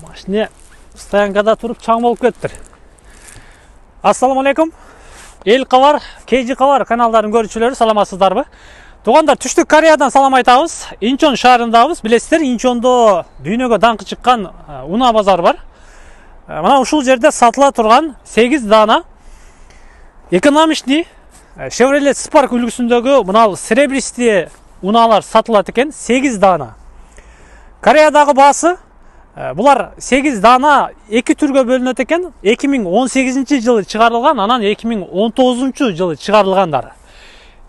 Машина стоянкада туруп чаң болуп кетиптир. Ассаламу алейкум. Эл кабар, KG кабар каналдарын көрүүчүлөрү саламатсыздарбы? Туугандар, Түштүк Кореядан салам айтабыз. Инчон шаарындабыз. Билесиздер, Инчондо дүйнөгө даңкы чыккан унаа базары бар. Мына ушул жерде сатыла турган 8 дана экономичный Chevrolet Spark үлгүсүндөгү мына серебристый унаалар сатылат экен, 8 дана. Кореядагы баасы булар 8 дана 2 түргө бөлүнөт экен. 2018-жылы чыгарылган, анан 2019-жылы чыгарылгандар.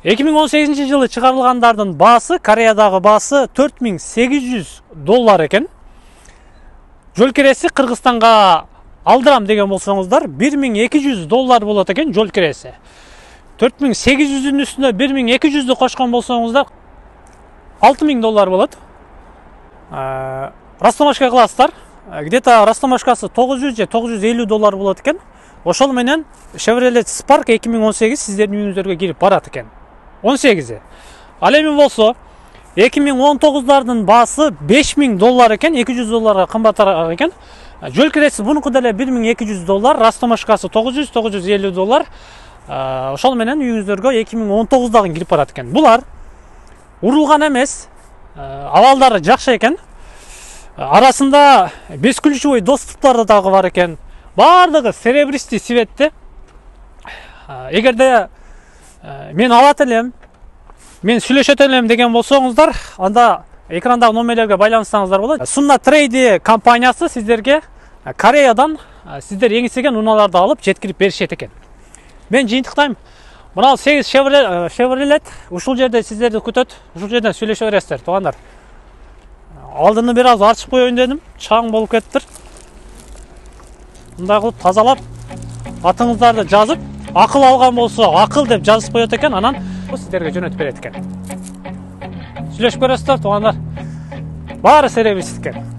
2018-жылы чыгарылгандардын баасы, Кореядагы баасы $4800 экен. Жол киреси Кыргызстанга алдырам деген болсоңуздар $1200 болот экен жол киреси. 4800-дүн үстүнө 1200-дү кошкон болсоңуздар $6000 болот. Растамашка кыласыздар. Где-то растамашкасы $900 же $950 болот экен. Ошол менен Chevrolet Spark 2018 сиздердин үйүңүздөргө кирип барат экен. 18. Ал эми болсо 2019-дардын баасы $5000 экен, $200 кымбатыраак экен. Жол киреси бунуку деле $1200, растамашкасы $900-950. Ошол менен үйүңүздөргө 2019-дагы кирип барат экен. Булар урулган эмес, абалдары жакшы экен. Арасында бесключевой доступтары дагы бар экен. Бардыгы серебристый цветте. Эгерде мен алат элем, мен сүйлөшөт элем деген болсоңуздар, анда экрандагы номерлерге байланышсаңыздар болот. Sunna Trade компаниясы сиздерге Кореядан сиздер эңисеген унааларды алып жеткирип беришет экен. Мен жыйынтыктайм. Мына 8 Chevrolet ушул жерде сиздерди күтөт. Ушул жерден сүйлөшө бересиздер, туугандар. Алдыны бир аз ачып коеюн дедим, чаң болуп кетиптир. Мындай кылып тазалап, атыңыздарды жазып, акыл алган болсо, акыл деп жазып коет экен, анан сиздерге жөнөтүп берет экен. Сүйлөшүп көрөсүздөр, туугандар. Баары серебристик экен.